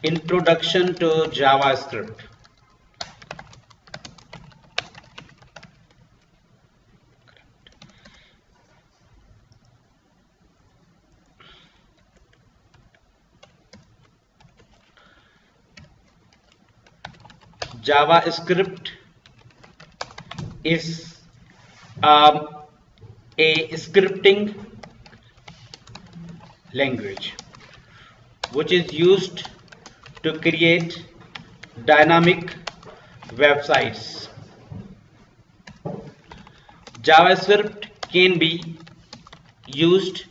Introduction to JavaScript. JavaScript is a scripting language which is used to create dynamic websites. JavaScript can be used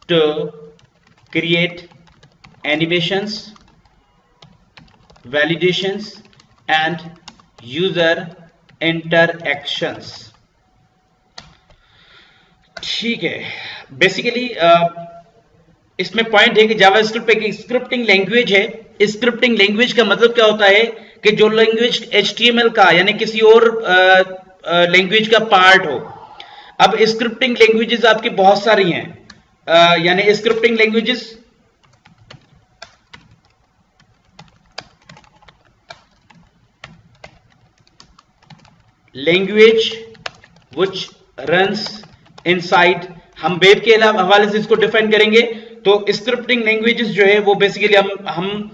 to create animations, validations and user interactions. ठीक है, basically इसमें point है कि JavaScript एक scripting language है। Scripting language का मतलब क्या होता है कि जो लैंग्वेज HTML का यानी किसी और लैंग्वेज का पार्ट हो। अब स्क्रिप्टिंग लैंग्वेजेस आपकी बहुत सारी हैं, यानी scripting languages language which runs inside, हम वेब के हवाले से इसको डिफाइन करेंगे। तो स्क्रिप्टिंग लैंग्वेजेस जो है वो बेसिकली हम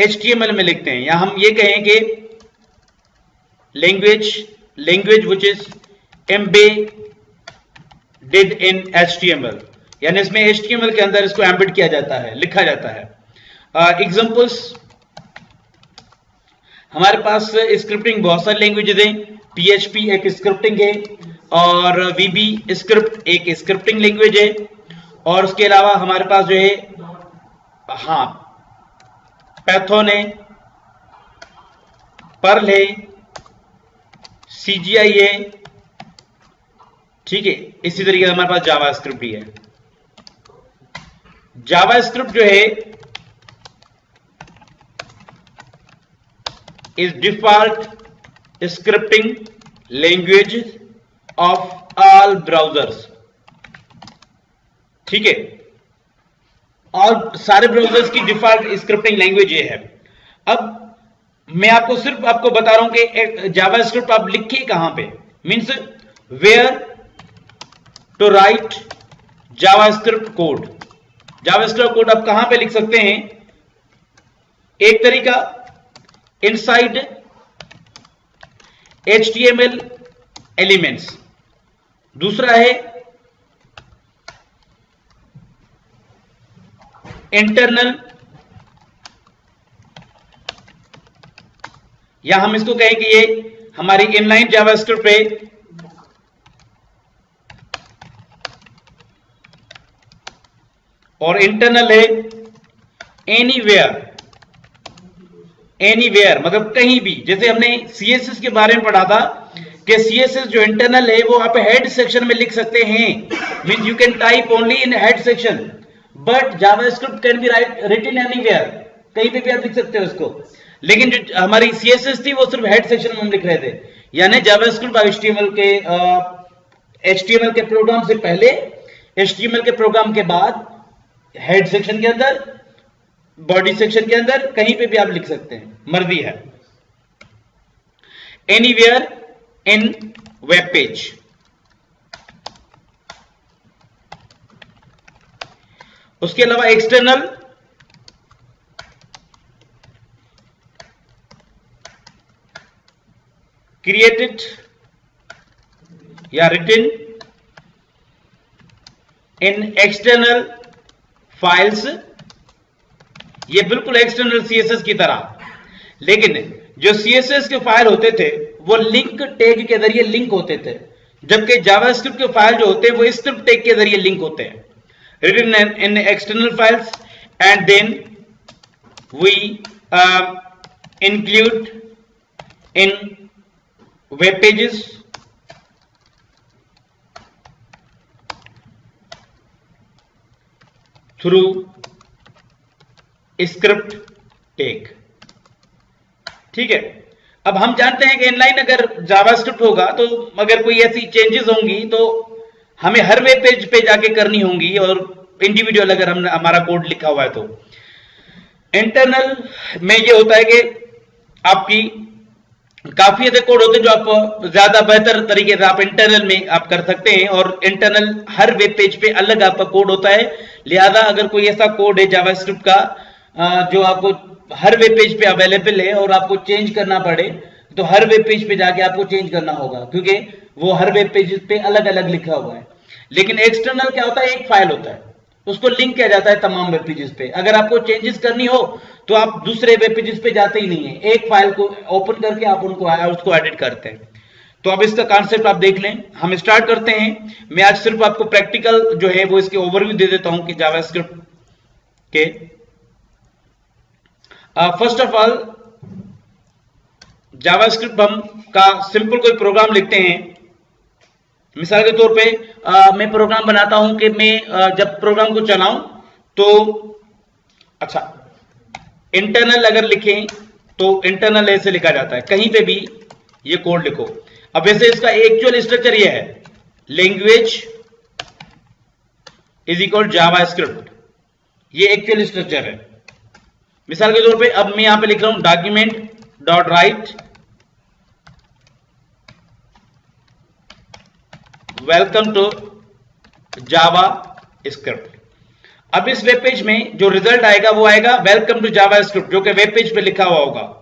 HTML में लिखते हैं, या हम ये कहें कि language which is embedded in HTML, यानी इसमें HTML के अंदर इसको एम्बेड किया जाता है, लिखा जाता है। एग्जांपल्स हमारे पास स्क्रिप्टिंग बहुत सारी लैंग्वेजेस हैं। PHP एक स्क्रिप्टिंग है और VB स्क्रिप्ट एक स्क्रिप्टिंग लैंग्वेज है, और उसके अलावा हमारे पास जो है पैथन है, पर्ल है, CGI है, ठीक है। इसी तरीके से हमारे पास जावास्क्रिप्ट भी है। जावास्क्रिप्ट जो है is default scripting language of all browsers, ठीक है। और सारे ब्राउजर्स की डिफॉल्ट स्क्रिप्टिंग लैंग्वेज ये है। अब मैं आपको बता रहा हूं कि जावास्क्रिप्ट आप लिखिए कहां पे, means where to write JavaScript code. JavaScript code आप कहां पे लिख सकते हैं? एक तरीका इनसाइड HTML एलिमेंट्स, दूसरा है इंटरनल, या हम इसको कहें कि ये हमारी इनलाइन जावास्क्रिप्ट है। और इंटरनल है एनीवेयर मतलब कहीं भी। जैसे हमने CSS के बारे में पढ़ा था कि CSS जो इंटरनल है वो आप हेड सेक्शन में लिख सकते हैं, means you can type only in head section, but JavaScript can be written anywhere, कहीं पे भी आप लिख सकते हो उसको। लेकिन जो हमारी CSS थी वो सिर्फ हेड सेक्शन में हम लिख रहे थे, यानी जावास्क्रिप्ट HTML के प्रोग्राम से पहले, HTML के प्रोग्राम के बाद हेड सेक्शन के अंदर, बॉडी सेक्शन के अंदर, कहीं पे भी आप लिख सकते हैं, मर्जी है। Anywhere in web page. उसके अलावा एक्सटर्नल, क्रिएटेड या रिटन इन एक्सटर्नल फाइल्स, ये बिल्कुल एक्सटर्नल CSS की तरह। लेकिन जो CSS के फाइल होते थे वो लिंक टैग के जरिए लिंक होते थे, जबकि जावास्क्रिप्ट के फाइल जो होते हैं वो स्क्रिप्ट टैग के जरिए लिंक होते हैं। Written in external files and then we include in web pages, through script tag, ठीक है। अब हम जानते हैं कि इनलाइन अगर जावास्क्रिप्ट होगा तो अगर कोई ऐसी चेंजेस होंगी तो हमें हर वेब पेज पे जाके करनी होंगी, और इंडिविजुअल अगर हमारा कोड लिखा हुआ है तो इंटरनल में ये होता है कि आपकी काफी ऐसे कोड होते हैं जो आप ज्यादा बेहतर तरीके से आप इंटरनल में आप कर सकते हैं, और इंटरनल हर वेब पेज पे अलग आपका कोड होता है। लिहाजा अगर कोई ऐसा कोड है जावास्क्रिप्ट का जो आपको हर वेब पेज पे अवेलेबल है और आपको चेंज करना पड़े, तो हर वेब पेज पे जाके आपको चेंज करना होगा, क्योंकि वो हर वेब पेज पे अलग अलग लिखा हुआ है। लेकिन एक्सटर्नल क्या होता है, एक फाइल होता है, उसको लिंक किया जाता है तमाम वेब पेजेस पे। अगर आपको चेंजेस करनी हो तो आप दूसरे वेब पेजेस पे जाते ही नहीं है, एक फाइल को ओपन करके आप उसको एडिट करते हैं। तो अब इसका कॉन्सेप्ट आप देख लें, हम स्टार्ट करते हैं। मैं आज सिर्फ आपको प्रैक्टिकल जो है वो इसके ओवरव्यू दे देता हूं कि जावास्क्रिप्ट के फर्स्ट ऑफ ऑल जावास्क्रिप्ट हम का सिंपल कोई प्रोग्राम लिखते हैं। मिसाल के तौर पे मैं प्रोग्राम बनाता हूं कि मैं जब प्रोग्राम को चलाऊं तो अच्छा इंटरनल अगर लिखें तो इंटरनल ऐसे लिखा जाता है, कहीं पे भी ये कोड लिखो। अब वैसे इसका एक्चुअल स्ट्रक्चर ये है, लैंग्वेज इज इक्वल जावास्क्रिप्ट, ये एक्चुअल स्ट्रक्चर है। मिसाल के तौर पे अब मैं यहां पे लिख रहा हूं document dot write welcome to JavaScript. अब इस वेब पेज में जो रिजल्ट आएगा वो आएगा वेलकम टू जावा स्क्रिप्ट, जो कि वेब पेज पे लिखा हुआ होगा।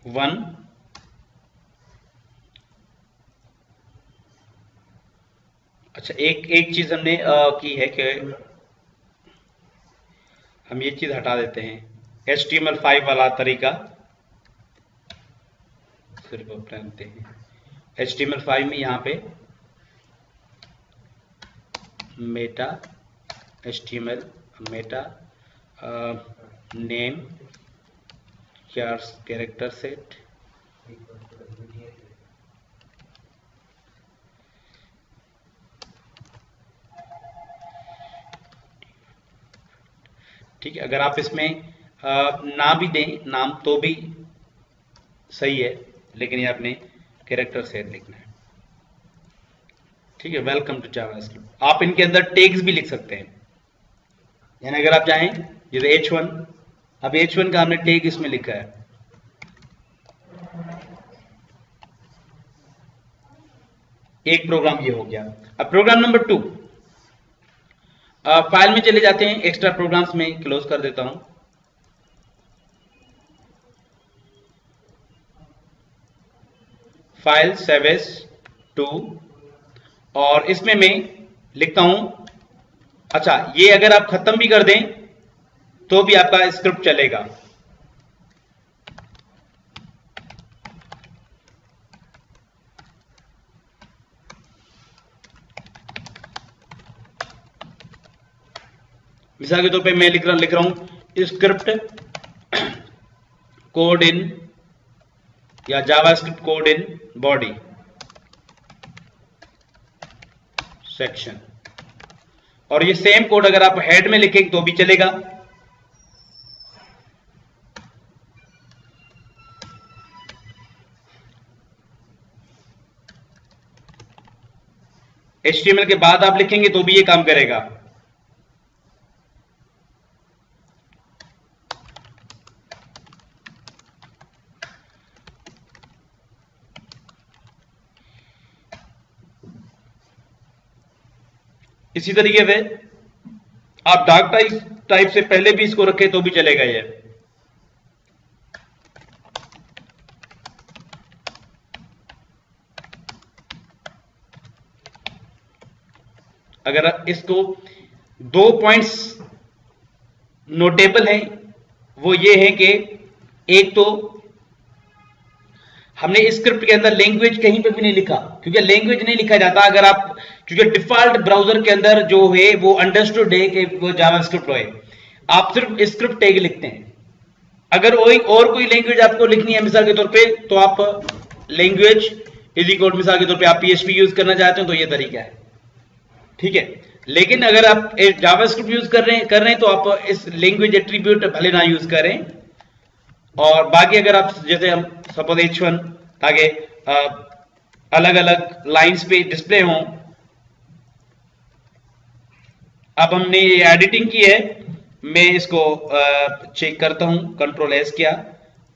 वन अच्छा एक चीज हमने की है कि हम ये चीज हटा देते हैं, HTML5 वाला तरीका सिर्फ अपनाते हैं। HTML5 में यहाँ पे Meta HTML Meta name character set ठीक है। अगर आप इसमें ना भी दें नाम तो भी सही है, लेकिन ये आपने कैरेक्टर सेट लिखना है। ठीक है, वेलकम टू जावास्क्रिप्ट। आप इनके अंदर टैग्स भी लिख सकते हैं, यानी अगर आप चाहें जैसे H1, अब H1 का हमने टैग इसमें लिखा है। एक प्रोग्राम ये हो गया। अब प्रोग्राम नंबर 2, फाइल में चले जाते हैं, एक्स्ट्रा प्रोग्राम्स में क्लोज कर देता हूं। फाइल सेवेस 2 और इसमें मैं लिखता हूं, अच्छा ये अगर आप खत्म भी कर दें तो भी आपका स्क्रिप्ट चलेगा। मिसाल के तौर पे मैं लिख रहा हूं स्क्रिप्ट कोड इन या JavaScript code in body section, और ये सेम कोड अगर आप हेड में लिखेंगे तो भी चलेगा। HTML के बाद आप लिखेंगे तो भी ये काम करेगा। इसी तरीके से आप डार्क टाइप से पहले भी इसको रखें तो भी चलेगा ये। अगर इसको 2 पॉइंट्स नोटेबल हैं, वो ये है कि एक तो हमने स्क्रिप्ट के अंदर लैंग्वेज कहीं पे भी नहीं लिखा, क्योंकि लैंग्वेज नहीं लिखा जाता अगर आप, क्योंकि डिफॉल्ट ब्राउजर के अंदर जो है वो अंडरस्टूड है कि वो जावास्क्रिप्ट है। आप सिर्फ स्क्रिप्ट टैग लिखते हैं। अगर और कोई लैंग्वेज आपको लिखनी है मिसाल के तौर पे, तो आप लैंग्वेज इज इक्वल, मिसाल के तौर पे आप PHP यूज करना चाहते हो तो ये तरीका है, ठीक है। लेकिन अगर आप जावास्क्रिप्ट यूज कर रहे हैं तो आप इस लैंग्वेज एट्रीब्यूट भले ना यूज करें, और बाकी अगर आप जैसे हम सपोज H1 ताकि अलग अलग लाइंस पे डिस्प्ले हों। अब हमने ये एडिटिंग की है, मैं इसको चेक करता हूं, कंट्रोल एस किया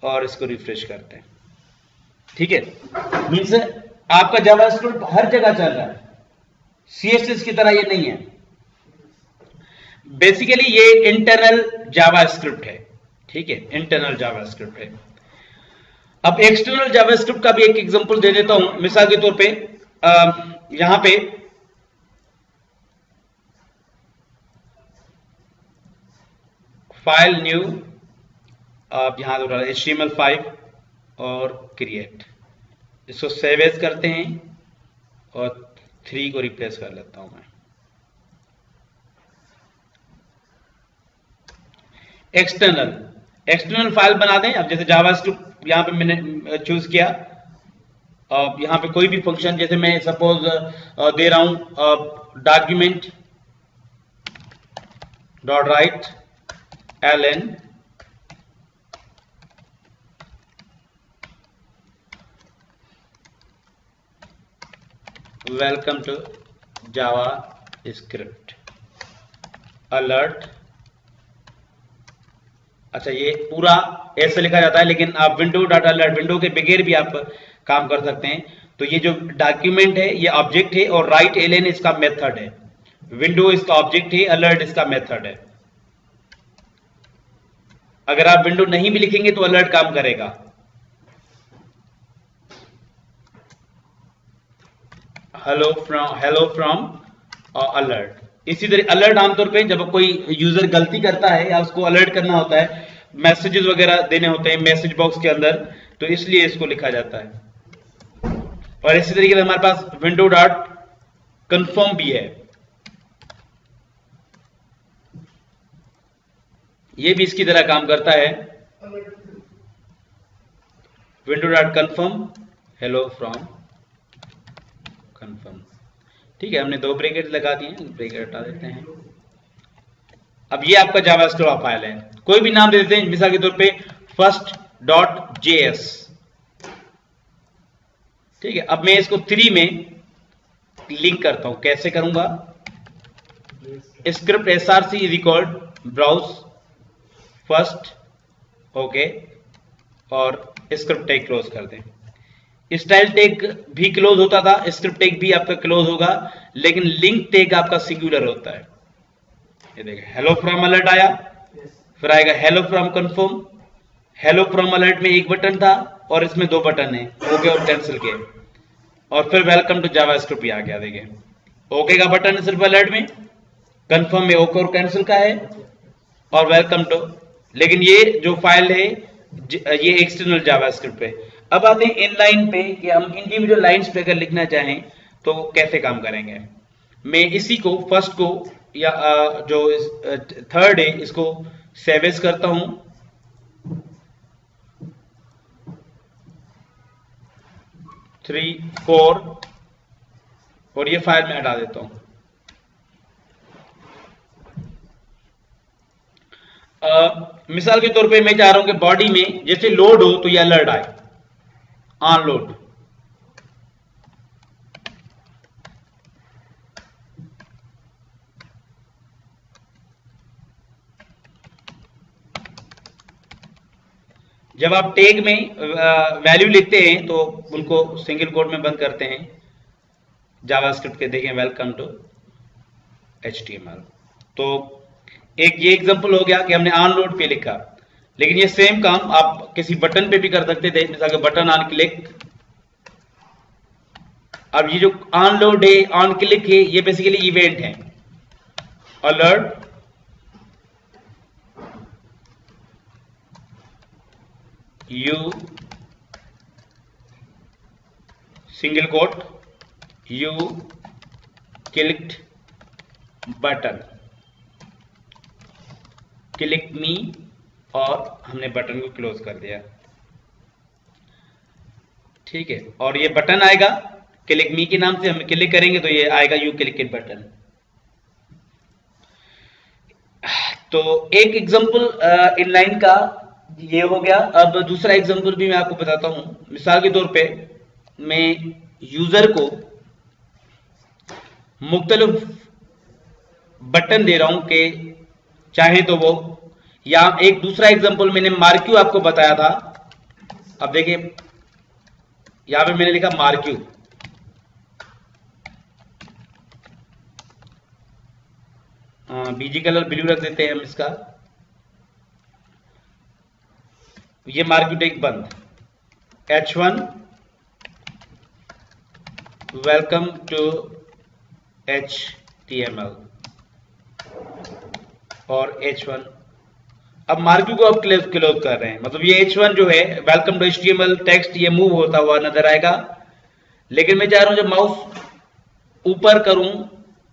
और इसको रिफ्रेश करते हैं। ठीक है, मीन्स आपका जावास्क्रिप्ट हर जगह चल रहा है, CSS की तरह ये नहीं है। बेसिकली ये इंटरनल जावास्क्रिप्ट है। ठीक है, इंटरनल जावास्क्रिप्ट है। अब एक्सटर्नल जावास्क्रिप्ट का भी एक एग्जांपल दे देता हूं। मिसाल के तौर पे यहां पे फाइल न्यू, आप यहां तो HTML5 और क्रिएट, इसको सेव एज करते हैं और 3 को रिप्लेस कर लेता हूं मैं। एक्सटर्नल फाइल बना दें। अब जैसे जावास्क्रिप्ट यहां पे मैंने चूज किया, अब यहां पे कोई भी फंक्शन, जैसे मैं सपोज दे रहा हूं document dot write ln welcome to JavaScript alert. अच्छा, ये पूरा ऐसे लिखा जाता है, लेकिन आप विंडो डॉट अलर्ट, विंडो के बगैर भी आप काम कर सकते हैं। तो ये जो डॉक्यूमेंट है ये ऑब्जेक्ट है और राइट ln इसका मेथड है, विंडो इसका ऑब्जेक्ट है, अलर्ट इसका मेथड है। अगर आप विंडो नहीं भी लिखेंगे तो अलर्ट काम करेगा। Hello from alert. इसी तरह अलर्ट आमतौर पे जब कोई यूजर गलती करता है या उसको अलर्ट करना होता है, मैसेजेस वगैरह देने होते हैं मैसेज बॉक्स के अंदर, तो इसलिए इसको लिखा जाता है। और इसी तरीके से हमारे पास विंडो डॉट कन्फर्म भी है, ये भी इसकी तरह काम करता है। Window dot confirm hello from confirm. ठीक है, हमने 2 ब्रैकेट लगा दिए, ब्रैकेट हटा देते हैं। अब ये आपका जावास्क्रिप्ट फाइल है, कोई भी नाम दे देते हैं, मिसाल के तौर पे first.js। ठीक है, अब मैं इसको 3 में लिंक करता हूं। कैसे करूंगा? Script src record browse first, okay, और स्क्रिप्ट टैग क्लोज कर दें। स्टाइल टैग भी क्लोज होता था, स्क्रिप्ट टैग भी आपका क्लोज होगा, लेकिन लिंक टैग आपका सिंगुलर होता है। ये देखिए, हेलो फ्रॉम अलर्ट आया, फिर आएगा hello from confirm. Hello from alert में एक बटन था और इसमें 2 बटन है, ओके और कैंसिल के, और फिर वेलकम टू जावास्क्रिप्ट आ गया। देखिए, ओके का बटन है सिर्फ अलर्ट में, कन्फर्म में ओके और कैंसिल का है, और वेलकम टू। लेकिन ये जो फाइल है ये एक्सटर्नल जावास्क्रिप्ट है। अब आते हैं इनलाइन पे कि हम इंडिविजुअल लाइंस पे अगर लिखना चाहें तो कैसे काम करेंगे। मैं इसी को फर्स्ट को या जो थर्ड है इसको सेव एज करता हूं, थ्री 4, और ये फाइल में हटा देता हूं। मिसाल के तौर पे मैं चाह रहा हूं कि बॉडी में जैसे लोड हो तो ये अलर्ट आए, ऑन लोड। जब आप टैग में वैल्यू लिखते हैं तो उनको सिंगल कोट में बंद करते हैं जावास्क्रिप्ट के। देखें, वेलकम टू HTML। तो एक ये एग्जांपल हो गया कि हमने ऑन लोड पे लिखा, लेकिन ये सेम काम आप किसी बटन पे भी कर सकते थे, जैसा कि बटन ऑन क्लिक। अब ये जो ऑन लोड है, ऑन क्लिक है, ये बेसिकली इवेंट है। Alert you single quote you clicked button, click मी, और हमने बटन को क्लोज कर दिया। ठीक है, और ये बटन आएगा क्लिक मी के नाम से, हम क्लिक करेंगे तो ये आएगा यू क्लिक बटन। तो एक एग्जांपल इनलाइन का ये हो गया। अब दूसरा एग्जांपल भी मैं आपको बताता हूं। मिसाल के तौर पे मैं यूजर को मुख्तलिफ बटन दे रहा हूं कि चाहे तो वो, या एक दूसरा एग्जांपल मैंने मार्क्यू आपको बताया था। अब देखिए यहां पे मैंने लिखा मार्क्यू, बीजी कलर ब्लू रख देते हैं हम इसका। ये मार्क्यू टेक बंद, H1 वेलकम टू HTML और H1। अब मार्क्यू को आप क्लोज कर रहे हैं, मतलब ये H1 जो है वेलकम टू HTML टेक्स्ट ये मूव होता हुआ नजर आएगा। लेकिन मैं चाह रहा हूं जब माउस ऊपर करूं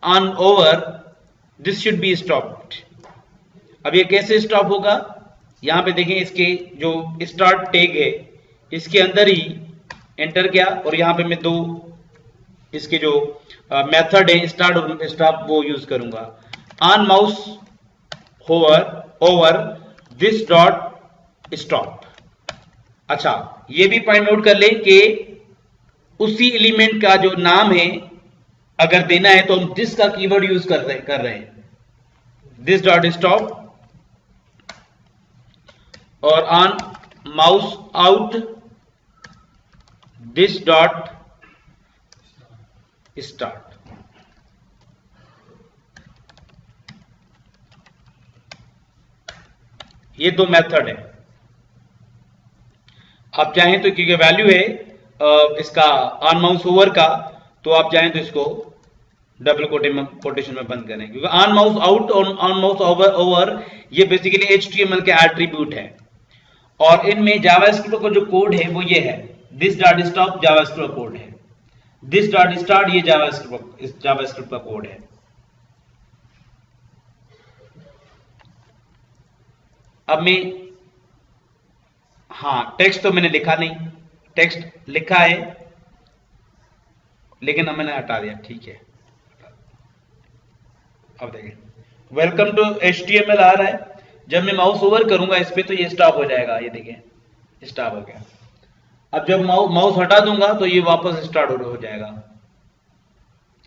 on over, this should be stopped. अब ये कैसे स्टॉप होगा? यहां पे देखें, इसके जो स्टार्ट टैग है इसके अंदर ही एंटर किया और यहां पे मैं दो इसके जो मेथड है स्टार्ट और स्टॉप वो यूज करूंगा। On mouse hover over this dot stop. अच्छा, ये भी पॉइंट नोट कर लें कि उसी एलिमेंट का जो नाम है अगर देना है तो हम दिस का कीवर्ड यूज कर रहे हैं, दिस डॉट स्टॉप। और on mouse out this dot start. ये दो मेथड है। आप चाहें तो, क्योंकि वैल्यू है इसका ऑन माउस ओवर का, तो आप चाहें तो इसको डबल कोटेशन में बंद करें, क्योंकि ऑन माउस आउट और ऑन माउस ओवर ये बेसिकली HTML के एट्रीब्यूट है। और इनमें जावास्क्रिप्ट का जो कोड है वो ये है, this dot stop JavaScript code है, दिस डॉट स्टार्ट ये जावास्क्रिप्ट का कोड है। अब मैं, हाँ टेक्स्ट तो मैंने लिखा नहीं, टेक्स्ट लिखा है लेकिन अब मैंने हटा दिया, ठीक है। अब देखिए वेलकम टू HTML आ रहा है, जब मैं माउस ओवर करूंगा इस पे तो ये स्टॉप हो जाएगा, ये देखिए स्टॉप हो गया। अब जब माउस हटा दूंगा तो ये वापस स्टार्ट हो जाएगा,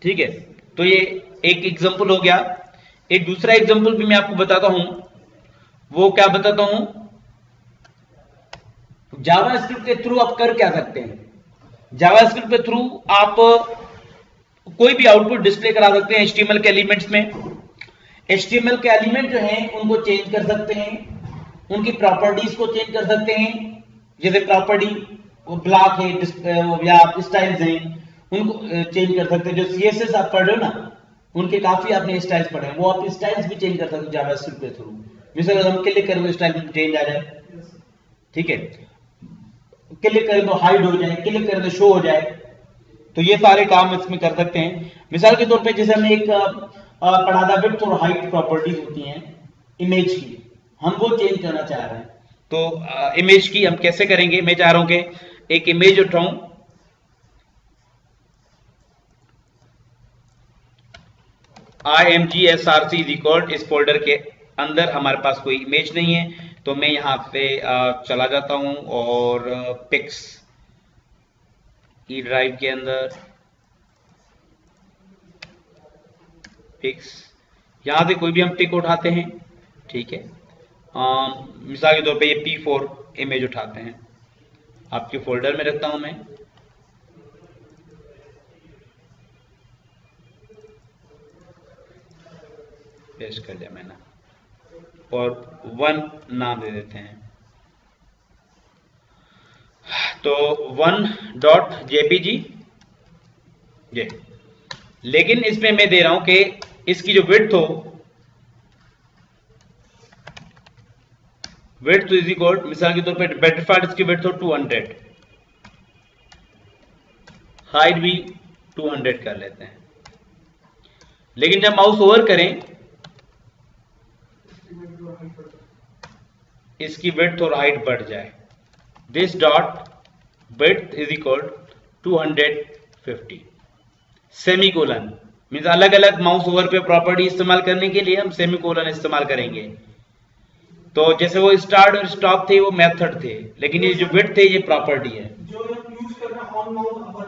ठीक है। तो ये एक एग्जांपल हो गया। एक दूसरा एग्जांपल भी मैं आपको बताता हूं, वो क्या बताता हूं, जावास्क्रिप्ट के थ्रू आप कर क्या सकते हैं। जावास्क्रिप्ट के थ्रू आप कोई भी आउटपुट डिस्प्ले करा सकते हैं HTML के एलिमेंट्स में। HTML के एलिमेंट जो हैं उनको चेंज कर सकते हैं, उनकी प्रॉपर्टीज को चेंज कर सकते हैं। जैसे प्रॉपर्टी ब्लॉक है या स्टाइल्स हैं उनको चेंज कर सकते हैं। जो CSS आप पढ़ रहे हो ना, उनके काफी आपने स्टाइल्स पढ़े हैं, वो आप स्टाइल्स भी चेंज कर सकते हो जावास्क्रिप्ट के थ्रू। जैसे अगर हम क्लिक करें तो स्टाइल चेंज आ जाए, ठीक है, क्लिक करें तो हाइड हो जाए, क्लिक करें तो शो हो जाए। तो ये सारे काम इसमें कर सकते हैं। मिसाल के तौर पे जैसे हमने एक पढ़ा था विड्थ और हाइट प्रॉपर्टीज होती हैं इमेज की, हम वो चेंज करना चाह रहे हैं। तो इमेज की हम कैसे करेंगे, मैं चाह रहा हूं कि एक इमेज उठाऊं, imgsrc रिकॉर्ड, इस फोल्डर के अंदर हमारे पास कोई इमेज नहीं है, तो मैं यहां पे चला जाता हूं और पिक्स ई ड्राइव के अंदर पिक्स, यहां से कोई भी हम पिक उठाते हैं, ठीक है। मिसाल के तौर पे ये P4 इमेज उठाते हैं, आपके फोल्डर में रखता हूं मैं। पेस्ट कर दिया मैंने और 1 नाम दे देते हैं, तो 1.jpg ये। लेकिन इसमें मैं दे रहा हूं कि इसकी जो विड्थ हो, विड्थ इज इक्वल, मिसाल के तौर पे डिफॉल्ट इसकी विड्थ हो 200, हाइट भी 200 कर लेते हैं। लेकिन जब माउस ओवर करें इसकी विड्थ और हाइट बढ़ जाए, this dot width is equal 250 semicolon. Means अलग अलग माउस ओवर पे प्रॉपर्टी इस्तेमाल करने के लिए हम सेमीकोलन इस्तेमाल करेंगे। तो जैसे वो स्टार्ट और स्टॉप थे वो मेथड थे, लेकिन ये जो विड्थ थे ये प्रॉपर्टी है। जो यूज करना ऑन माउस अपर,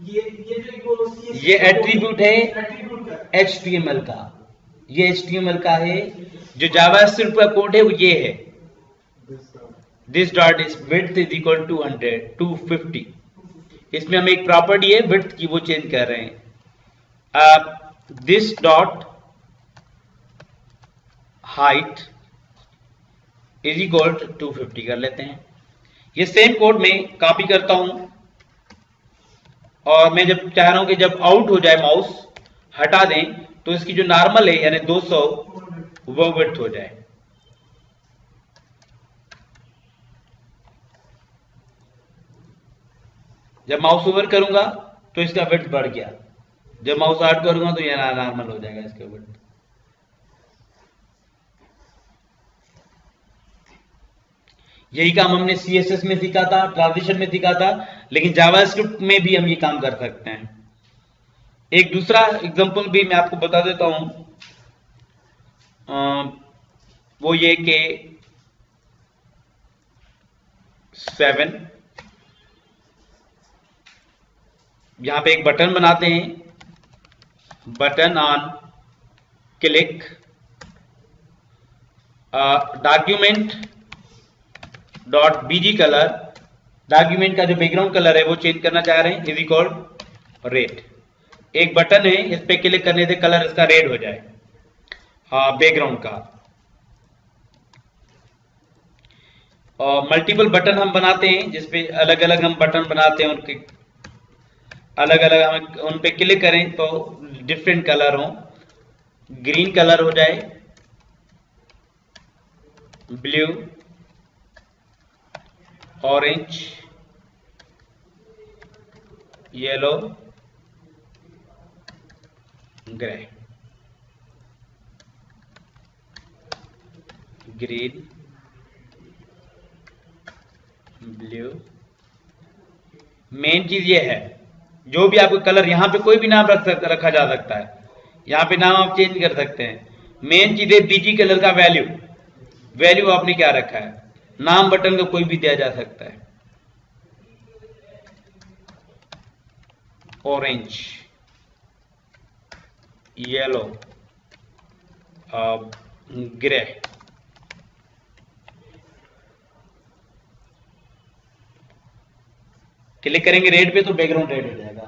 ये जो ये एट्रीब्यूट है एट्रीब्यूट का HTML का, ये HTML का है। जो जावास्क्रिप्ट का कोड है वो ये है, this dot is width is equal to 100 250। इसमें हम एक प्रॉपर्टी है विड्थ की वो चेंज कर रहे हैं। This dot height is equal to 250 कर लेते हैं। ये सेम कोड में कॉपी करता हूं और मैं जब चाह रहा हूं कि जब आउट हो जाए माउस हटा दें तो इसकी जो नॉर्मल है यानी 200 वो विड्थ हो जाए। जब माउस ओवर करूंगा तो इसका विड्थ बढ़ गया, जब माउस आउट करूंगा तो यह नॉर्मल हो जाएगा इसका विड्थ। यही काम हमने CSS में सीखा था, ट्रांजिशन में सीखा था, लेकिन जावास्क्रिप्ट में भी हम ये काम कर सकते हैं। एक दूसरा एग्जांपल भी मैं आपको बता देता हूं, वो ये कि 7 यहां पे एक बटन बनाते हैं, button on click document dot BG colour, document का जो बैकग्राउंड कलर है वो चेंज करना चाह रहे हैं, इज इक्वल रेड। एक बटन है, इस पे क्लिक करने से कलर इसका रेड हो जाए बैकग्राउंड का। और मल्टीपल बटन हम बनाते हैं जिसपे अलग अलग हम बटन बनाते हैं, उनके अलग अलग हम उन पे क्लिक करें तो डिफरेंट कलर हो, ग्रीन कलर हो जाए, blue, orange, yellow, grey, green, blue. Main चीज ये है, जो भी आपको कलर यहां पे कोई भी नाम रखा जा सकता है, यहां पे नाम आप चेंज कर सकते हैं। मेन चीज है बीजी कलर का वैल्यू, वैल्यू आपने क्या रखा है। नाम बटन का कोई भी दिया जा सकता है, ऑरेंज, येलो, ग्रे। क्लिक करेंगे रेड पे तो बैकग्राउंड रेड हो जाएगा,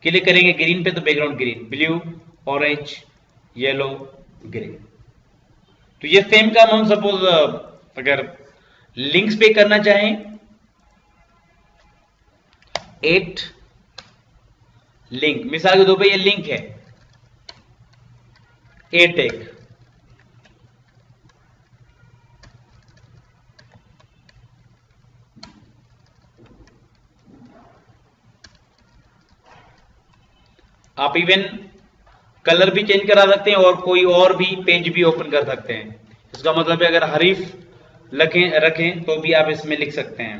क्लिक करेंगे ग्रीन पे तो background green, blue, orange, yellow, grey. तो ये सेम काम हम सपोज अगर लिंक्स पे करना चाहें, 8 लिंक, मिसाल के तौर पे ये लिंक है 8 टैग, आप इवन कलर भी चेंज करा सकते हैं और कोई और भी पेज भी ओपन कर सकते हैं। इसका मतलब है अगर हरीफ रखें तो भी आप इसमें लिख सकते हैं।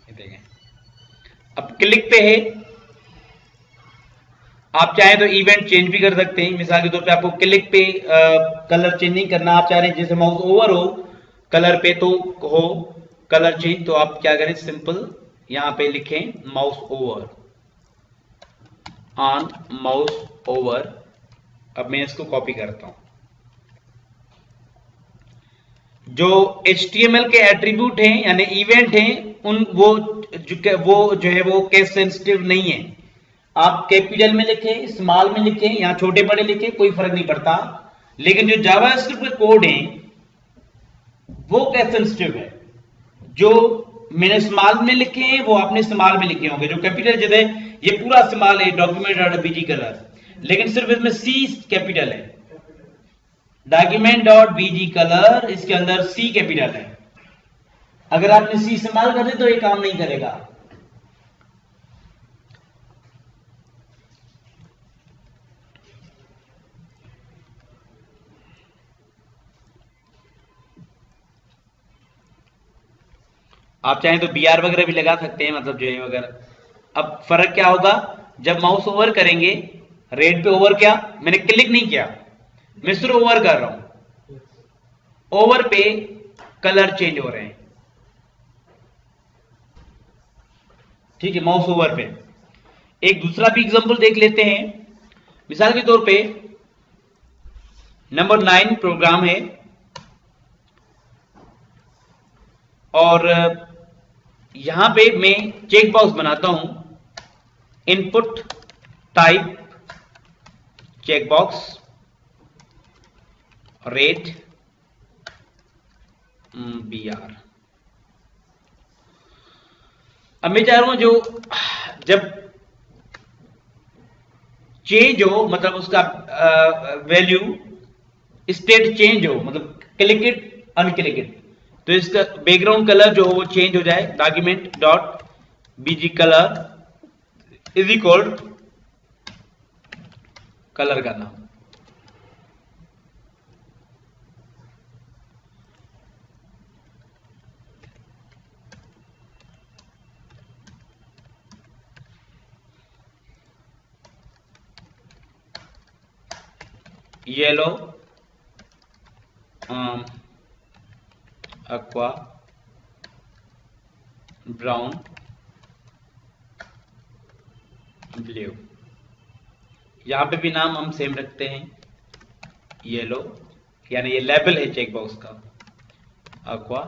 देखें अब क्लिक पे है, आप चाहें तो इवेंट चेंज भी कर सकते हैं। मिसाल के तौर पे आपको क्लिक पे कलर चेंज नहीं करना, आप चाह रहे हैं जैसे माउस ओवर हो कलर पे तो हो कलर चेंज, तो आप क्या करें सिंपल यहां पे लिखें mouse over, on mouse over. अब मैं इसको कॉपी करता हूं। जो HTML के एट्रीब्यूट हैं यानी इवेंट हैं, उन वो जो है वो केस सेंसिटिव नहीं है। आप कैपिटल में लिखें, स्मॉल में लिखें, यहां छोटे बड़े लिखें, कोई फर्क नहीं पड़ता। लेकिन जो जावास्क्रिप्ट के कोड हैं वो केस सेंसिटिव है। जो मैंने स्मॉल में लिखे हैं वो आपने स्मॉल में लिखे होंगे। जो कैपिटल जैसे ये पूरा स्मॉल है डॉक्यूमेंट बीजी कलर, लेकिन सिर्फ इसमें C कैपिटल है। डॉक्यूमेंट डॉट बीजी कलर, इसके अंदर C कैपिटल है। अगर आपने C इस्तेमाल कर दे तो ये काम नहीं करेगा। आप चाहें तो BR वगैरह भी लगा सकते हैं, मतलब जो है वगैरह। अब फर्क क्या होगा, जब माउस ओवर करेंगे, रेड पे ओवर किया, मैंने क्लिक नहीं किया, मैं सिर्फ ओवर कर रहा हूं, ओवर पे कलर चेंज हो रहे हैं, ठीक है, माउस ओवर पे। एक दूसरा भी एग्जांपल देख लेते हैं। मिसाल के तौर पे नंबर 9 प्रोग्राम है और यहां पे मैं चेक बॉक्स बनाता हूं, input type check box rate BR। अब मैं चाह रहा हूं जो जब चेंज हो, मतलब उसका वैल्यू स्टेट चेंज हो, मतलब क्लिकेड अनक्लिकेड, तो इसका बैकग्राउंड कलर जो हो वो चेंज हो जाए। Document dot BG colour is equal colour का नाम, येलो, aqua, ब्राउन, ब्लू। यहां पे भी नाम हम सेम रखते हैं, येलो, यानी ये लेबल है चेक बॉक्स का, aqua,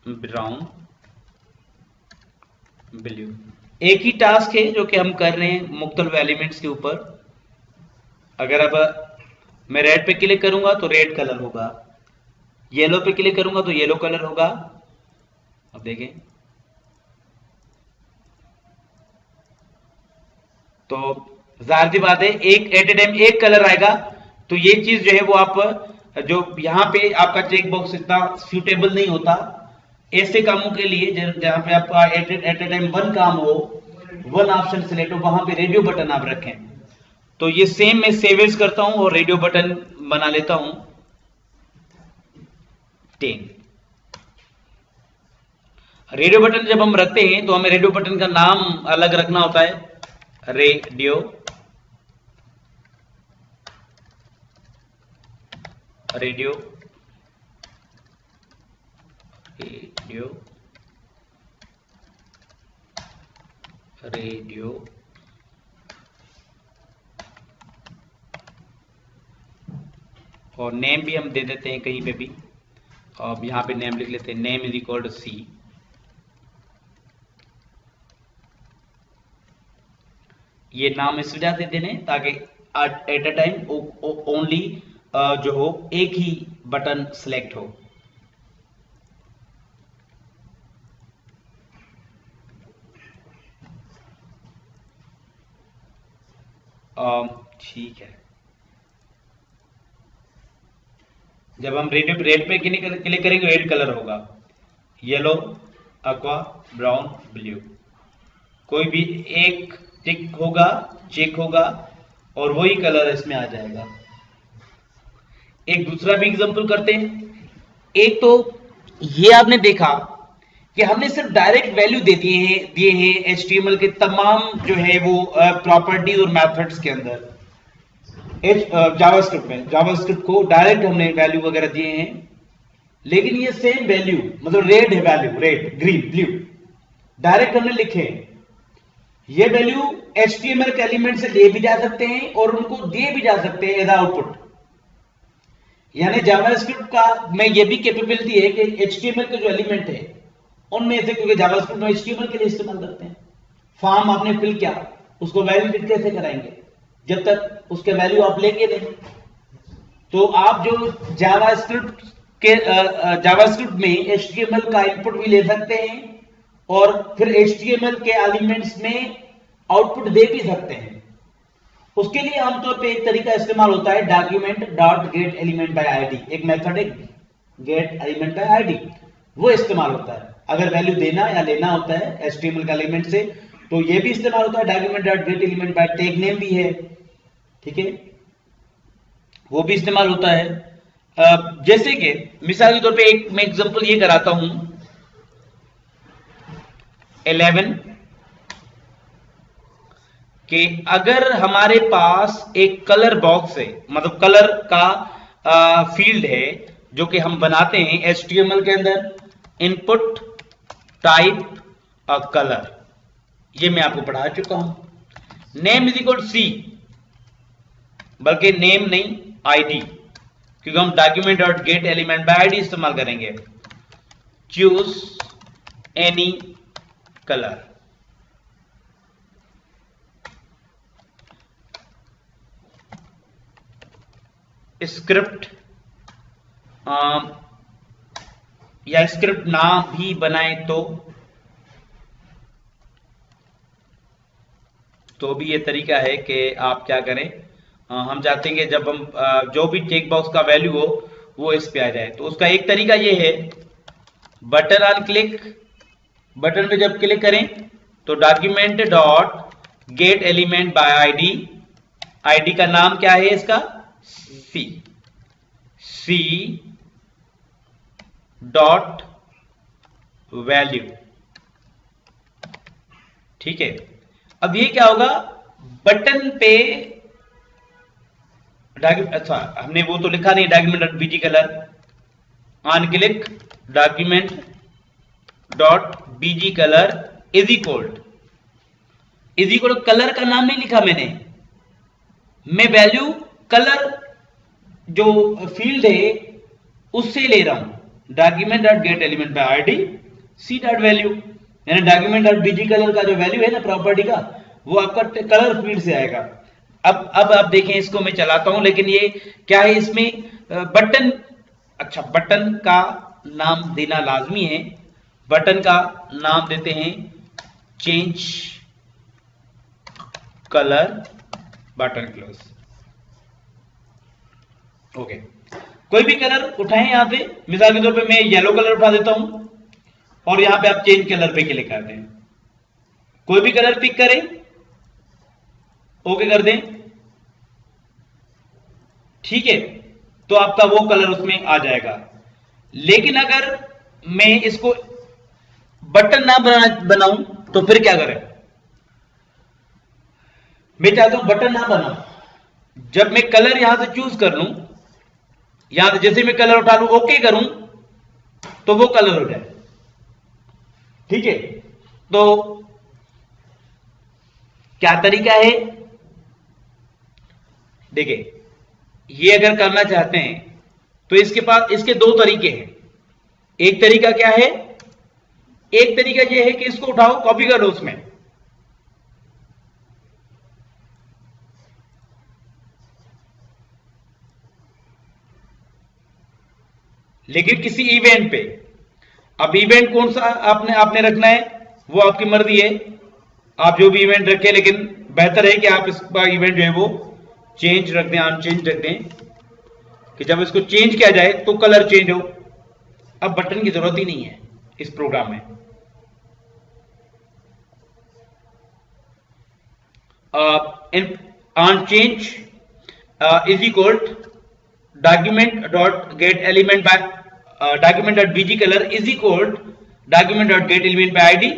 ब्राउन, ब्लू। एक ही टास्क है जो कि हम कर रहे हैं मुख्तलिफ एलिमेंट्स के ऊपर। अगर अब मैं रेड पे क्लिक करूंगा तो रेड कलर होगा, येलो पे क्लिक करूंगा तो येलो कलर होगा। अब देखें तो जाहिर सी बात है एक एट ए टाइम एक कलर आएगा, तो ये चीज जो है वो आप जो यहां पे आपका चेक बॉक्स इतना सूटेबल नहीं होता ऐसे कामों के लिए जहां पे आपका एट ए टाइम वन काम हो, वन ऑप्शन सिलेक्ट हो, वहां पे रेडियो बटन आप रखें। तो ये सेम मैं सेव एज करता हूं और रेडियो बटन बना लेता हूं 10। रेडियो बटन जब हम रखते हैं तो हमें रेडियो बटन का नाम अलग रखना होता है, रेडियो, रेडियो, रेडियो, रेडियो, और नेम भी हम दे देते हैं कहीं पे भी। अब यहां पे नेम लिख लेते हैं, name is equal to C। ये नाम इस वजह से देने ताकि एट अ टाइम ओनली जो हो एक ही बटन सिलेक्ट हो। ठीक है, जब हम रेड पे क्लिक करेंगे रेड कलर होगा, येलो, aqua, ब्राउन, ब्लू। कोई भी एक टिक होगा, चेक होगा और वही कलर इसमें आ जाएगा। एक दूसरा भी एग्जांपल करते हैं। एक तो ये आपने देखा कि हमने सिर्फ डायरेक्ट वैल्यू दिए हैं HTML के तमाम जो है वो प्रॉपर्टीज और मेथड्स के अंदर। जावास्क्रिप्ट को डायरेक्ट हमने वैल्यू वगैरह दिए हैं, लेकिन ये सेम वैल्यू मतलब रेड है, value red, green, blue direct हमने लिखे हैं। ये वैल्यू HTML के एलिमेंट से लिए भी जा सकते हैं और उनको दिए भी जा सकते हैं एज आउटपुट। यानी जावास्क्रिप्ट का में ये भी कैपेबिलिटी है कि HTML के जो एलिमेंट है उनमें से, क्योंकि जावास्क्रिप्ट में HTML के लिए इस्तेमाल करते हैं, फॉर्म आपने फिल किया उसको वैलिडेट कैसे कराएंगे जब तक उसके वैल्यू आप लेंगे नहीं। तो आप जो जावास्क्रिप्ट में HTML का इनपुट भी ले सकते हैं और फिर HTML के एलिमेंट्स में आउटपुट दे भी सकते हैं। उसके लिए आमतौर पे एक तरीका इस्तेमाल होता है document dot get element by ID, एक मेथड है गेट एलिमेंट बाय आईडी, वो इस्तेमाल होता है अगर वैल्यू देना या लेना होता है HTML का एलिमेंट से। तो ये भी इस्तेमाल होता है document dot get element bye tag name भी है, ठीक है, वो भी इस्तेमाल होता है। जैसे कि मिसाल के तौर पे एक मैं एग्जांपल ये कराता हूं 11 कि अगर हमारे पास एक कलर बॉक्स है, मतलब कलर का फील्ड है जो कि हम बनाते हैं HTML के अंदर, इनपुट टाइप कलर, ये मैं आपको पढ़ा चुका हूं। नेम इज इक्वल सी, बल्कि नेम नहीं आईडी, क्योंकि हम document dot get element by ID इस्तेमाल करेंगे। चूज एनी कलर, स्क्रिप्ट या स्क्रिप्ट ना भी बनाए तो भी ये तरीका है कि आप क्या करें, हम चाहते हैं कि जब हम जो भी चेक बॉक्स का वैल्यू हो वो इस पे आ जाए। तो उसका एक तरीका ये है, बटन ऑन क्लिक, बटन पे जब क्लिक करें तो document dot get element by ID, ID का नाम क्या है इसका, सी डॉट वैल्यू, ठीक है। अब ये क्या होगा, बटन पे अच्छा हमने वो तो लिखा नहीं, document dot BG colour, on click document dot BG colour is equal colour का नाम नहीं लिखा मैंने, मैं वैल्यू कलर जो फील्ड है उससे ले रहा हूं, document dot get element by ID C dot value, यानी डॉक्यूमेंट डॉट बीजी कलर का जो वैल्यू है ना प्रॉपर्टी का, वो आपका कलर फील्ड से आएगा। अब आप देखें, इसको मैं चलाता हूं, लेकिन ये क्या है इसमें बटन, अच्छा बटन का नाम देना लाजमी है, बटन का नाम देते हैं change colour button close, okay. कोई भी कलर उठाएं, यहां पे मिसाल के तौर पे मैं येलो कलर उठा देता हूं और यहां पे आप चेंज कलर पे क्लिक कर दें, कोई भी कलर पिक करें, ओके कर दें, ठीक है, तो आपका वो कलर उसमें आ जाएगा। लेकिन अगर मैं इसको बटन ना बनाऊं तो फिर क्या करें, मैं चाहता हूं बटन ना बनाऊं, जब मैं कलर यहां से चूज कर लूं, यहां से जैसे मैं कलर उठा लूं, ओके करूं, तो वो कलर हो जाए, ठीक है। तो क्या तरीका है, देखिए ये अगर करना चाहते हैं तो इसके पास इसके दो तरीके हैं। एक तरीका क्या है, एक तरीका यह है कि इसको उठाओ, कॉपी कर लो उसमें, लेकिन किसी इवेंट पे। अब इवेंट कौन सा आपने रखना है वो आपकी मर्जी है, आप जो भी इवेंट रखें, लेकिन बेहतर है कि आप इसका इवेंट जो है वो चेंज रख दें, अनचेंज रख दें, कि जब इसको चेंज किया जाए तो कलर चेंज हो। अब बटन की जरूरत ही नहीं है इस प्रोग्राम में। On change is equal document dot get element by document dot BG colour is equal document dot get element by ID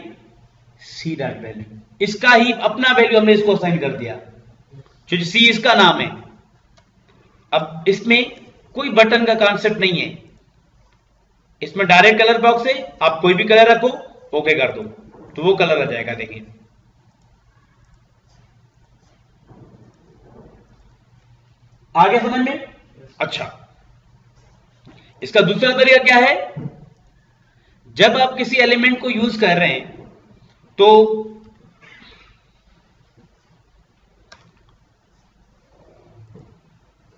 C dot value, इसका ही अपना वैल्यू हमने इसको असाइन कर दिया, जो सी इसका नाम है। अब इसमें कोई बटन का कॉन्सेप्ट नहीं है, इसमें डायरेक्ट कलर बॉक्स है, आप कोई भी कलर रखो, ओके कर दो तो वो कलर आ जाएगा। देखिए आगे समझ में, अच्छा इसका दूसरा तरीका क्या है, जब आप किसी एलिमेंट को यूज कर रहे हैं तो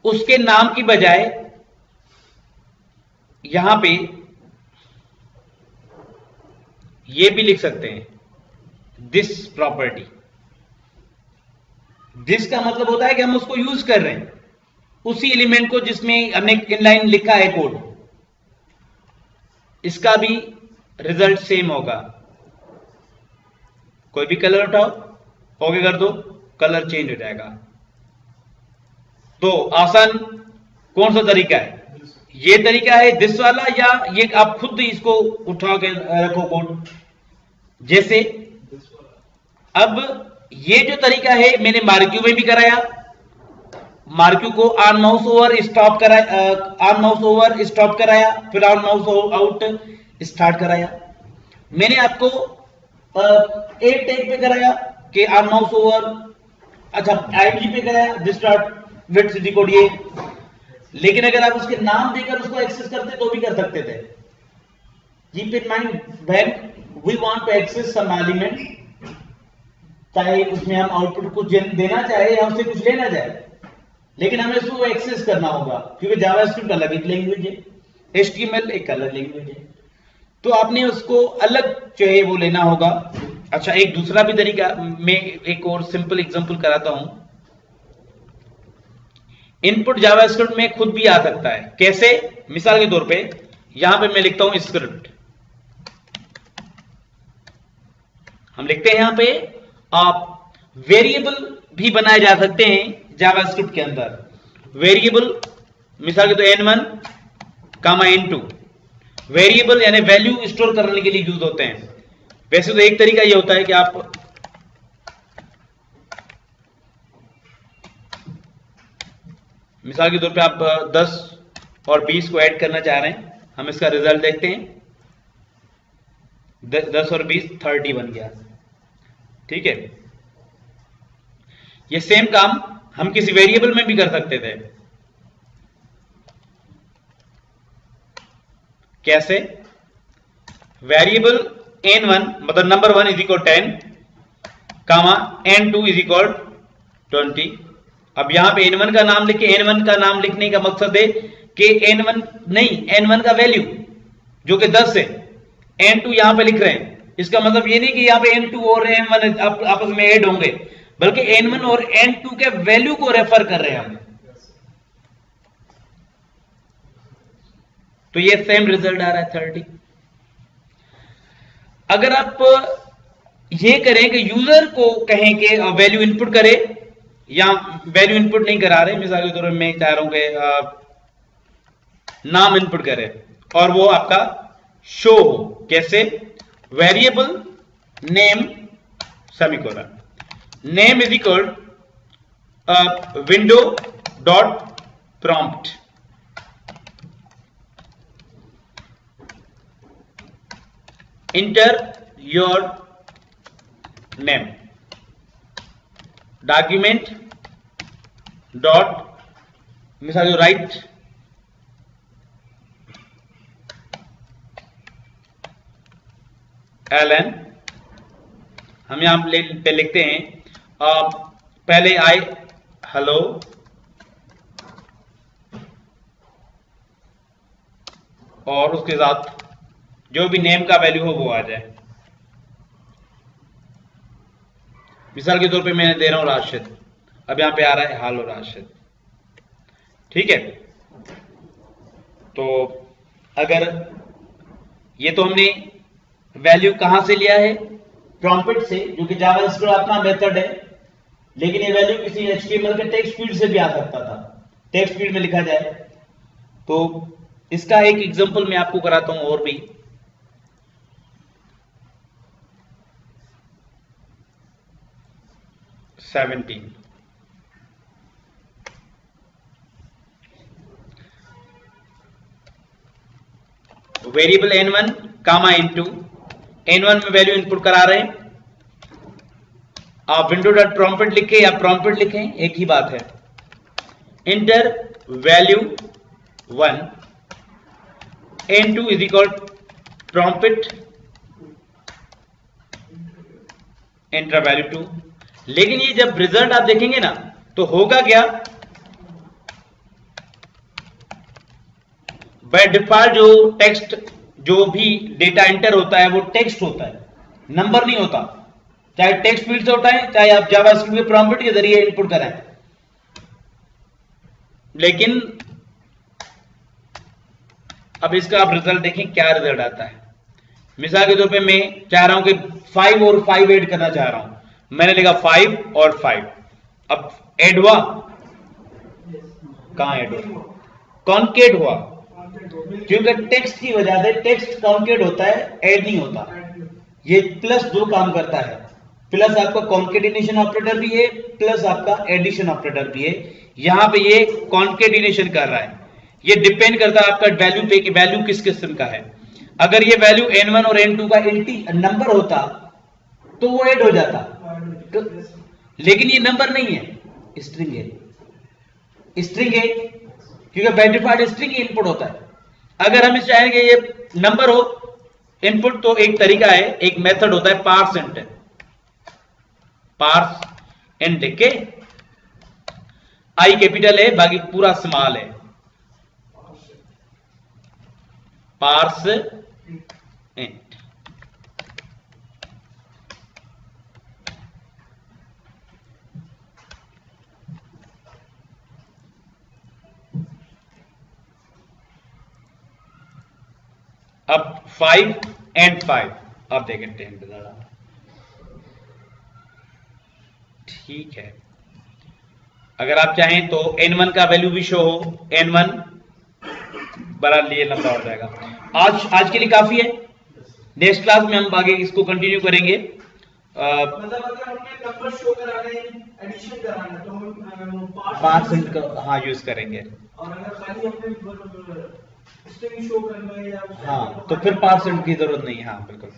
उसके नाम की बजाय यहां पे ये भी लिख सकते हैं, दिस प्रॉपर्टी। दिस का मतलब होता है कि हम उसको यूज कर रहे हैं, उसी एलिमेंट को जिसमें हमने इनलाइन लिखा है कोड, इसका भी रिजल्ट सेम होगा। कोई भी कलर उठाओ, ओके कर दो, कलर चेंज हो जाएगा। तो आसान कौन सा तरीका है, ये तरीका है दिस वाला, या ये आप खुद इसको उठा के रखो कोड जैसे। अब ये जो तरीका है मैंने मार्क्यू में भी कराया, मार्क्यू को ऑन माउस ओवर स्टॉप कराया, ऑन माउस ओवर स्टॉप कराया, फिर ऑन माउस आउट स्टार्ट कराया। मैंने आपको एक टैग पे कराया कि ऑन माउस ओवर, अच्छा आईजी पे कराया this dot width is equal ये। लेकिन अगर आप उसके नाम देकर उसको एक्सेस करते तो भी कर सकते थे। Keep in mind when we want to access some element, चाहे उसमें हम आउटपुट कुछ देना चाहे या उससे कुछ लेना चाहे, लेकिन हमें उसको एक्सेस करना होगा क्योंकि जावास्क्रिप्ट अलग एक लैंग्वेज है, एचटीएमएल एक अलग लैंग्वेज है, तो आपने उसको अलग चाहिए वो लेना होगा। अच्छा एक दूसरा भी तरीका, मैं एक और सिंपल एग्जांपल कराता हूं। इनपुट जावास्क्रिप्ट में खुद भी आ सकता है, कैसे? मिसाल के तौर पे यहां पे मैं लिखता हूं स्क्रिप्ट, हम लिखते हैं यहां पे, आप वेरिएबल भी बनाए जा सकते हैं जावास्क्रिप्ट के अंदर। वेरिएबल मिसाल के तौर n1 कामा n2, वेरिएबल यानी वैल्यू स्टोर करने के लिए यूज होते हैं। वैसे तो एक तरीका यह होता है कि आप मिसाल के तौर पे आप 10 और 20 को ऐड करना चाह रहे हैं, हम इसका रिजल्ट देखते हैं, 10 और 20 30 बन गया, ठीक है। ये सेम काम हम किसी वेरिएबल में भी कर सकते थे, कैसे? वेरिएबल n1 मतलब number 1 is equal 10 comma n2 is equal 20। अब यहां पे n1 का नाम लिखे, n1 का नाम लिखने का मकसद है कि n1 नहीं, n1 का वैल्यू जो कि 10 है, n2 यहां पे लिख रहे हैं, इसका मतलब ये नहीं कि यहां पे n2 और n1 आपस में ऐड होंगे, बल्कि n1 और n2 के वैल्यू को रेफर कर रहे हैं हम। तो ये सेम रिजल्ट आ रहा है 30। अगर आप ये करें कि यूजर को कहें कि वैल्यू इनपुट करे, या वैल्यू इनपुट नहीं करा रहे, मिसाल के तौर पर मैं चाह रहा हूं कि नाम इनपुट करे और वो आपका शो हो, कैसे? Variable name semicolon, name is equal window dot prompt, enter your name, document dot मिसाल राइट ln, हम यहां पे लिखते हैं पहले आई हेलो और उसके साथ जो भी नेम का वैल्यू हो वो आ जाए। मिसाल के तौर पे मैंने दे रहा हूं राशिद, अब यहां पे आ रहा है हालो राशिद, ठीक है। तो अगर ये तो हमने वैल्यू कहां से लिया है? प्रॉम्प्ट से, जो कि जावास्क्रिप्ट अपना मेथड है, लेकिन ये वैल्यू किसी एचटीएमएल के टेक्स्ट फील्ड से भी आ सकता था, टेक्स्ट फील्ड में लिखा जाए। तो इसका एक एग्जांपल मैं आपको कराता हूं और भी। वेरिएबल n1 कामा n2, n1 में वैल्यू इनपुट करा रहे हैं, आप विंडो डॉट प्रॉम्प्ट लिखे या प्रॉम्प्ट लिखें एक ही बात है। Inter value 1, n2 is equal prompt enter value 2। लेकिन ये जब रिजल्ट आप देखेंगे ना तो होगा क्या, बाय डिफॉल्ट जो टेक्स्ट जो भी डेटा एंटर होता है वो टेक्स्ट होता है, नंबर नहीं होता, चाहे टेक्स्ट फील्ड से होता है चाहे आप जावास्क्रिप्ट में प्रॉम्प्ट के जरिए इनपुट कराएं। लेकिन अब इसका आप रिजल्ट देखें क्या रिजल्ट आता है। मिसाल के तौर पे मैं चाह रहा हूं कि 5 और 5 ऐड करना चाह रहा हूं, मैंने लिखा 5 और 5, अब ऐड हुआ, कहां ऐड हुआ? कॉन्केट हुआ, क्योंकि टेक्स्ट की वजह से टेक्स्ट काउंटेड होता है, ऐड नहीं होता। ये प्लस दो काम करता है, प्लस आपका कॉन्केटिनेशन ऑपरेटर भी है, प्लस आपका एडिशन ऑपरेटर भी है। यहां पे ये कॉन्केटिनेशन कर रहा है। ये डिपेंड करता है आपका वैल्यू पे कि वैल्यू किस किस्म का है। अगर ये वैल्यू n1 और n2 का नंबर होता तो वो ऐड हो जाता, तो लेकिन ये नंबर नहीं है, स्ट्रिंग है। स्ट्रिंग है क्योंकि बाय डिफॉल्ट स्ट्रिंग इनपुट होता है। अगर हम चाहेंगे ये नंबर हो इनपुट, तो एक तरीका है, एक मेथड होता है पार्स इंट के, आई कैपिटल है बाकी पूरा स्मॉल है, पार्स इंट। अब 5 and 5 आप देखें 10 जरा, ठीक है। अगर आप चाहें तो n1 का वैल्यू भी शो हो, n1 बड़ा लिए लंबा हो जाएगा। आज के लिए काफी है, नेक्स्ट क्लास में हम आगे इसको कंटिन्यू करेंगे। मतलब अगर हमने नंबर शो कराना है, एडिशन कराना है, तो हम पार्सेंट का हाँ यूज करेंगे, और अगर खाली हमने स्ट्रिंग शो करना है या हाँ तो फिर पार्सेंट की जरूरत नहीं है। हाँ बिल्कुल,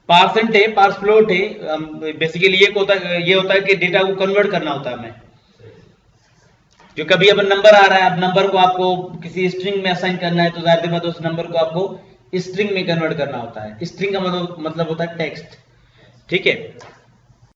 पार्सेंट है, पार्स फ्लोट है। बेसिकली ये होता है कि डेटा को कन्वर्ट करना होता है हमें। जो कभी अब नंबर आ रहा है, अब नंबर को आपको किसी स्ट्रिंग में असाइन करना है, तो जाहिर सी बात है उस नंबर को आपको स्ट्रिंग में कन्वर्ट करना होता है। स्ट्रिंग का मतलब होता है टेक्स्ट, ठीक है।